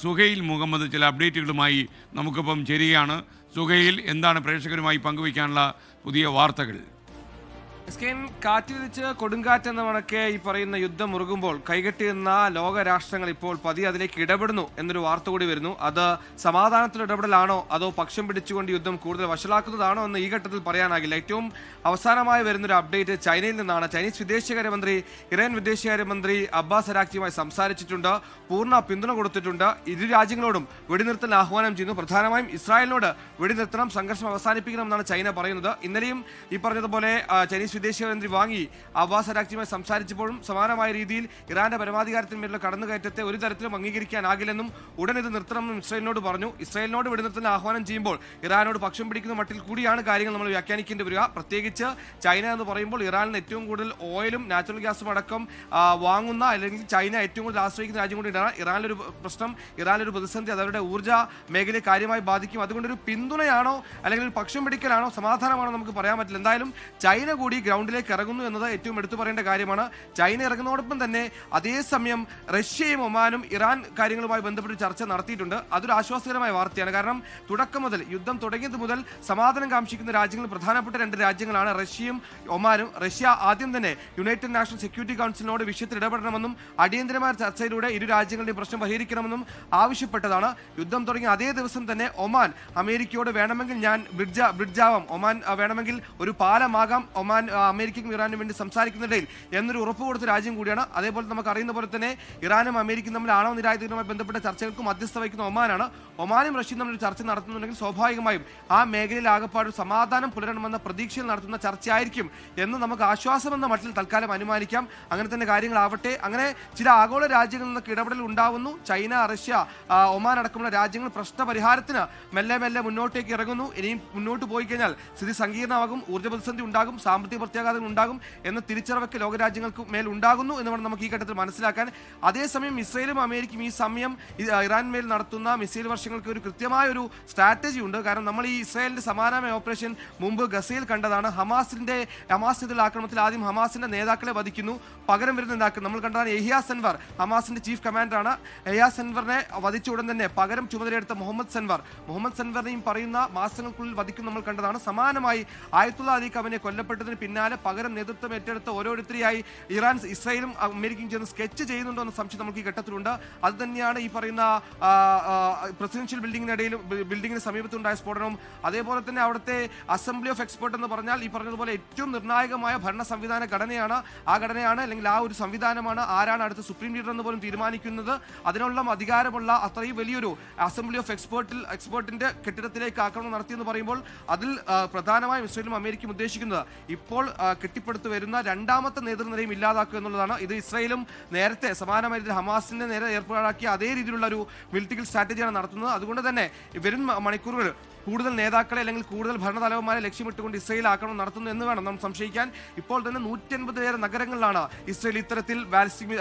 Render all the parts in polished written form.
സുഹൈൽ മുഹമ്മദ് ചില അപ്ഡേറ്റുകളുമായി നമുക്കിപ്പം ചേരുകയാണ്. സുഹൈൽ, എന്താണ് പ്രേക്ഷകരുമായി പങ്കുവയ്ക്കാനുള്ള പുതിയ വാർത്തകൾ? കാറ്റ് വിധിച്ച് കൊടുങ്കാറ്റ് എന്ന കണക്കെ ഈ പറയുന്ന യുദ്ധം മുറുകുമ്പോൾ കൈകെട്ടിയുന്ന ലോക രാഷ്ട്രങ്ങൾ ഇപ്പോൾ പതിയെ അതിലേക്ക് ഇടപെടുന്നു എന്നൊരു വാർത്ത കൂടി വരുന്നു. അത് സമാധാനത്തിൽ ഇടപെടലാണോ അതോ പക്ഷം പിടിച്ചുകൊണ്ട് യുദ്ധം കൂടുതൽ വഷളാക്കുന്നതാണോ എന്ന് ഈ ഘട്ടത്തിൽ പറയാനാകില്ല. ഏറ്റവും അവസാനമായി വരുന്നൊരു അപ്ഡേറ്റ് ചൈനയിൽ നിന്നാണ്. ചൈനീസ് വിദേശകാര്യമന്ത്രി ഇറാൻ വിദേശകാര്യമന്ത്രി അബ്ബാസ് അരാക്ചിയുമായി സംസാരിച്ചിട്ടുണ്ട്, പൂർണ്ണ പിന്തുണ കൊടുത്തിട്ടുണ്ട്. ഇരു രാജ്യങ്ങളോടും വെടിനിർത്തൽ ആഹ്വാനം ചെയ്യുന്നു. പ്രധാനമായും ഇസ്രായേലിനോട് വെടിനിർത്തണം, സംഘർഷം അവസാനിപ്പിക്കണം എന്നാണ് ചൈന പറയുന്നത്. ഇന്നലെയും ഈ പറഞ്ഞതുപോലെ ചൈനീസ് വിദേശകാര്യമന്ത്രി വാങ്ങി അബ്ബാസ് അരാക്ചിയുമായി സംസാരിച്ചപ്പോഴും സമാനമായ രീതിയിൽ ഇറാന്റെ പരമാധികാരത്തിന്മേലുള്ള കടന്നുകയറ്റത്തെ ഒരു തരത്തിലും അംഗീകരിക്കാനാകില്ലെന്നും ഉടൻ ഇത് നിർത്തണമെന്നും ഇസ്രായേലിനോട് പറഞ്ഞു. ഇസ്രായേലിനോട് വെടിനിർത്തലിന് ആഹ്വാനം ചെയ്യുമ്പോൾ ഇറാനോട് പക്ഷം പിടിക്കുന്ന മട്ടിൽ കൂടിയാണ് കാര്യങ്ങൾ നമ്മൾ വ്യാഖ്യാനിക്കേണ്ടി വരിക. പ്രത്യേകിച്ച് ചൈന എന്ന് പറയുമ്പോൾ ഇറാനിൽ ഏറ്റവും കൂടുതൽ ഓയിലും നാച്ചുറൽ ഗ്യാസും അടക്കം വാങ്ങുന്ന അല്ലെങ്കിൽ ചൈന ഏറ്റവും കൂടുതൽ ആശ്രയിക്കുന്ന രാജ്യം കൂടിയാണ്. ഇറാനിലൊരു പ്രശ്നം, ഇറാനിലൊരു പ്രതിസന്ധി അത് അവരുടെ ഊർജ്ജ മേഖലയെ കാര്യമായി ബാധിക്കും. അതുകൊണ്ടൊരു പിന്തുണയാണോ അല്ലെങ്കിൽ ഒരു പക്ഷം പിടിക്കലാണോ സമാധാനമാണോ നമുക്ക് പറയാൻ പറ്റില്ല. എന്തായാലും ചൈന കൂടി ഗ്രൗണ്ടിലേക്ക് ഇറങ്ങുന്നു എന്നത് ഏറ്റവും എടുത്തു പറയേണ്ട കാര്യമാണ്. ചൈന ഇറങ്ങുന്നതോടൊപ്പം തന്നെ അതേസമയം റഷ്യയും ഒമാനും ഇറാൻ കാര്യങ്ങളുമായി ബന്ധപ്പെട്ട് ചർച്ച നടത്തിയിട്ടുണ്ട്. അതൊരു ആശ്വാസകരമായ വാർത്തയാണ്. കാരണം തുടക്കം മുതൽ യുദ്ധം തുടങ്ങിയത് മുതൽ സമാധാനം കാംക്ഷിക്കുന്ന രാജ്യങ്ങൾ പ്രധാനപ്പെട്ട രണ്ട് രാജ്യങ്ങളാണ് റഷ്യയും ഒമാനും. റഷ്യ ആദ്യം തന്നെ യുണൈറ്റഡ് നാഷണൽ സെക്യൂരിറ്റി കൗൺസിലിനോട് വിഷയത്തിൽ ഇടപെടണമെന്നും അടിയന്തരമായ ചർച്ചയിലൂടെ ഇരു രാജ്യങ്ങളുടെയും പ്രശ്നം പരിഹരിക്കണമെന്നും ആവശ്യപ്പെട്ടതാണ്. യുദ്ധം തുടങ്ങിയ അതേ ദിവസം തന്നെ ഒമാൻ അമേരിക്കയോട് വേണമെങ്കിൽ ഞാൻ ബ്രിഡ്ജാവാം, ഒമാൻ വേണമെങ്കിൽ ഒരു പാലമാകാം ഒമാൻ അമേരിക്കയ്ക്കും ഇറാനും വേണ്ടി സംസാരിക്കുന്നിടയിൽ എന്നൊരു ഉറപ്പ് കൊടുത്ത രാജ്യം കൂടിയാണ്. അതേപോലെ നമുക്ക് അറിയുന്ന പോലെ തന്നെ ഇറാനും അമേരിക്കയും തമ്മിൽ ആണവ നിരായുധീകരണവുമായി ബന്ധപ്പെട്ട ചർച്ചകൾക്ക് മധ്യസ്ഥ വഹിക്കുന്ന ഒമാനാണ്. ഒമാനും റഷ്യയും തമ്മിൽ ചർച്ച നടത്തുന്നുണ്ടെങ്കിൽ സ്വാഭാവികമായും ആ മേഖലയിൽ ആകപ്പാട് സമാധാനം പുലരണമെന്ന പ്രതീക്ഷയിൽ നടത്തുന്ന ചർച്ചയായിരിക്കും എന്ന് നമുക്ക് ആശ്വാസമെന്ന മട്ടിൽ തൽക്കാലം അനുമാനിക്കാം. അങ്ങനെ തന്നെ കാര്യങ്ങളാവട്ടെ. അങ്ങനെ ചില ആഗോള രാജ്യങ്ങളിൽ നിന്നൊക്കെ ഇടപെടൽ ഉണ്ടാവുന്നു. ചൈന, റഷ്യ, ഒമാൻ അടക്കമുള്ള രാജ്യങ്ങൾ പ്രശ്ന പരിഹാരത്തിന് മെല്ലെ മെല്ലെ മുന്നോട്ടേക്ക് ഇറങ്ങുന്നു. ഇനിയും മുന്നോട്ട് പോയി കഴിഞ്ഞാൽ സ്ഥിതി സങ്കീർണമാകും, ഊർജ്ജ പ്രതിസന്ധി ഉണ്ടാകും, സാമ്പത്തിക പ്രത്യാഘാതങ്ങൾ ഉണ്ടാകും എന്ന തിരിച്ചറിവൊക്കെ ലോകരാജ്യങ്ങൾക്ക് മേൽ ഉണ്ടാകുന്നു എന്ന് വേണം നമുക്ക് ഈ ഘട്ടത്തിൽ മനസ്സിലാക്കാൻ. അതേസമയം ഇസ്രയേലും അമേരിക്കയും ഈ സമയം ഇറാൻ മേൽ നടത്തുന്ന മിസൈൽ വർഷങ്ങൾക്ക് ഒരു കൃത്യമായ ഒരു സ്ട്രാറ്റജി ഉണ്ട്. കാരണം നമ്മൾ ഈ ഇസ്രായേലിന്റെ സമാനമായ ഓപ്പറേഷൻ മുമ്പ് ഗസയിൽ കണ്ടതാണ്. ഹമാസിനെതിരെ ആക്രമണത്തിൽ ആദ്യം ഹമാസിന്റെ നേതാക്കളെ വധിക്കുന്നു, പകരം വരുന്ന നേതാക്കൾ നമ്മൾ കണ്ടതാണ്. യഹിയ സെൻവർ ഹമാസിന്റെ ചീഫ് കമാൻഡറാണ്. യഹിയ സെൻവറിനെ വധിച്ച ഉടൻ തന്നെ പകരം ചുമതലയെടുത്ത മുഹമ്മദ് സെൻവറിനെയും പറയുന്ന മാസങ്ങൾക്കുള്ളിൽ വധിക്കും നമ്മൾ കണ്ടതാണ്. സമാനമായി ആയത്തുള്ള അലി ഖമനെ കൊല്ലപ്പെട്ടതിന് പിന്നാലെ പകരം നേതൃത്വം ഏറ്റെടുത്ത ഓരോരുത്തരെയായി ഇസ്രായേലും അമേരിക്കയും ചേർന്ന് സ്കെച്ച് ചെയ്യുന്നുണ്ടോ എന്ന സംശയം നമുക്ക് ഈ ഘട്ടത്തിലുണ്ട്. അത് തന്നെയാണ് ഈ പറയുന്ന പ്രസിഡൻഷ്യൽ ബിൽഡിങ്ങിന് സമീപത്തുണ്ടായ സ്ഫോടനവും. അതേപോലെ തന്നെ അവിടുത്തെ അസംബ്ലി ഓഫ് എക്സ്പേർട്ട് എന്ന് പറഞ്ഞാൽ ഈ പറഞ്ഞതുപോലെ ഏറ്റവും നിർണായകമായ ഭരണ സംവിധാന ഘടനയാണ്. ആ ഘടനയാണ് അല്ലെങ്കിൽ ആ ഒരു സംവിധാനമാണ് ആരാണ് അടുത്ത സുപ്രീം ലീഡർ എന്ന് പോലും തീരുമാനിക്കുന്നത്. അതിനുള്ള അധികാരമുള്ള അത്രയും വലിയൊരു അസംബ്ലി ഓഫ് എക്സ്പേർട്ടിന്റെ കെട്ടിടത്തിലേക്ക് ആക്രമണം നടത്തിയെന്ന് പറയുമ്പോൾ അതിൽ പ്രധാനമായും ഇസ്രായേലും അമേരിക്കയും ഉദ്ദേശിക്കുന്നത് ഇപ്പോൾ കെട്ടിപ്പടുത്തു വരുന്ന രണ്ടാമത്തെ നേതൃനിരയും ഇല്ലാതാക്കുക എന്നുള്ളതാണ്. ഇത് ഇസ്രായേലും നേരത്തെ സമാനമായ ഹമാസിന്റെ നേരെ ഏർപ്പാടാക്കിയ അതേ രീതിയിലുള്ള ഒരു മിലിറ്ററി സ്ട്രാറ്റജിയാണ് നടത്തുന്നത്. അതുകൊണ്ട് തന്നെ വരും മണിക്കൂറുകൾ കൂടുതൽ നേതാക്കളെ അല്ലെങ്കിൽ കൂടുതൽ ഭരണതലവന്മാരെ ലക്ഷ്യമിട്ടുകൊണ്ട് ഇസ്രായേൽ ആക്രമണം നടത്തുന്നു എന്ന് വേണം നമ്മൾ സംശയിക്കാൻ. ഇപ്പോൾ തന്നെ 150 നഗരങ്ങളിലാണ് ഇസ്രായേൽ ഇത്തരത്തിൽ ബാലിസ്റ്റിക്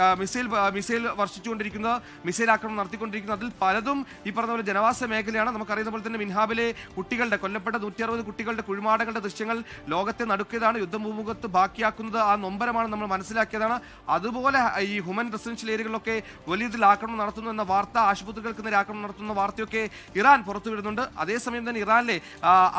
മിസൈൽ വർഷിച്ചുകൊണ്ടിരിക്കുന്നത്, മിസൈൽ ആക്രമണം നടത്തിക്കൊണ്ടിരിക്കുന്നത്. അതിൽ പലതും ഈ പറഞ്ഞ പോലെ ജനവാസ മേഖലയാണ്. നമുക്കറിയുന്ന പോലെ തന്നെ മിൻഹാബിലെ കുട്ടികളുടെ കൊല്ലപ്പെട്ട 160 കുട്ടികളുടെ കുഴിമാടങ്ങളുടെ ദൃശ്യങ്ങൾ ലോകത്തെ നടുക്കിയതാണ്. യുദ്ധഭൂമുഖത്ത് ബാക്കിയാക്കുന്നത് ആ നൊമ്പരമാണ് നമ്മൾ മനസ്സിലാക്കിയതാണ്. അതുപോലെ ഈ ഹ്യൂമൻ റെസിഡൻഷ്യൽ ഏരിയകളിലൊക്കെ വലിയ രീതിയിൽ ആക്രമണം നടത്തുന്നു എന്ന വാർത്ത, ആശുപത്രികൾക്ക് നേരെ ആക്രമണം നടത്തുന്ന വാർത്തയൊക്കെ ഇറാൻ പുറത്തുവിടുന്നുണ്ട്. അതേസമയം തന്നെ ഇറാനിലെ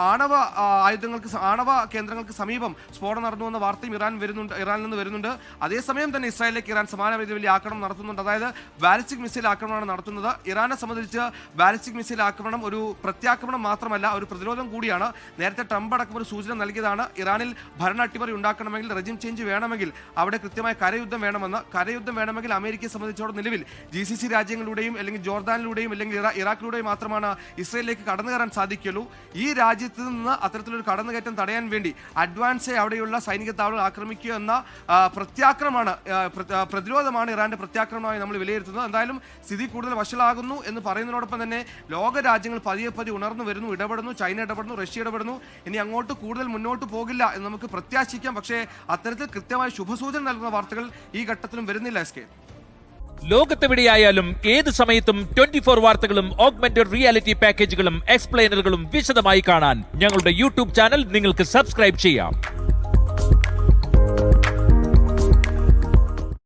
ആണവ കേന്ദ്രങ്ങൾക്ക് സമീപം സ്ഫോടനം നടന്നുവെന്ന വാർത്തയും ഇറാനിൽ നിന്ന് വരുന്നുണ്ട്. അതേസമയം തന്നെ ഇസ്രായേലിലേക്ക് ഇറാൻ സമാന വലിയ ആക്രമണം നടത്തുന്നുണ്ട്. അതായത് ബാലിസ്റ്റിക് മിസൈൽ ആക്രമണമാണ് നടത്തുന്നത്. ഇറാനെ സംബന്ധിച്ച് ബാലിസ്റ്റിക് മിസൈൽ ആക്രമണം ഒരു പ്രത്യാക്രമണം മാത്രമല്ല, ഒരു പ്രതിരോധം കൂടിയാണ്. നേരത്തെ ട്രംപ് അടക്കം ഒരു സൂചന നൽകിയതാണ്. ഇറാനിൽ ഭരണ അട്ടിമറി ഉണ്ടാക്കണമെങ്കിൽ, റെജിം ചേഞ്ച് വേണമെങ്കിൽ അവിടെ കൃത്യമായ കരയുദ്ധം വേണമെന്ന്. കരയുദ്ധം വേണമെങ്കിൽ അമേരിക്കയെ സംബന്ധിച്ചോളം നിലവിൽ GCC രാജ്യങ്ങളിലൂടെയും അല്ലെങ്കിൽ ജോർദാനിലൂടെയും അല്ലെങ്കിൽ ഇറാഖിലൂടെയും മാത്രമാണ് ഇസ്രായേലിലേക്ക് കടന്നു കയറാൻ സാധിക്കുള്ളൂ. ഈ രാജ്യത്ത് നിന്ന് അത്തരത്തിലൊരു കടന്നുകയറ്റം തടയാൻ വേണ്ടി അഡ്വാൻസ് അവിടെയുള്ള സൈനിക താവളങ്ങൾ ആക്രമിക്കുക എന്ന പ്രതിരോധമാണ് ഇറാന്റെ പ്രത്യാക്രമണമായി നമ്മൾ വിലയിരുത്തുന്നത്. എന്തായാലും സ്ഥിതി കൂടുതൽ വഷളാകുന്നു എന്ന് പറയുന്നതിനോടൊപ്പം തന്നെ ലോക രാജ്യങ്ങൾ പതിയെ ഉണർന്നു വരുന്നു, ഇടപെടുന്നു. ചൈന ഇടപെടുന്നു, റഷ്യ ഇടപെടുന്നു. ഇനി അങ്ങോട്ട് കൂടുതൽ മുന്നോട്ട് പോകില്ല എന്ന് നമുക്ക് പ്രത്യാശിക്കാം. പക്ഷേ അത്തരത്തിൽ കൃത്യമായ ശുഭസൂചന നൽകുന്ന വാർത്തകൾ ഈ ഘട്ടത്തിലും വരുന്നില്ല. ലോകത്തെവിടെയായാലും ഏത് സമയത്തും 24 വാർത്തകളും ഓഗ്മെന്റഡ് റിയാലിറ്റി പാക്കേജുകളും എക്സ്പ്ലെയിനറുകളും വിശദമായി കാണാൻ ഞങ്ങളുടെ യൂട്യൂബ് ചാനൽ നിങ്ങൾക്ക് സബ്സ്ക്രൈബ് ചെയ്യാം.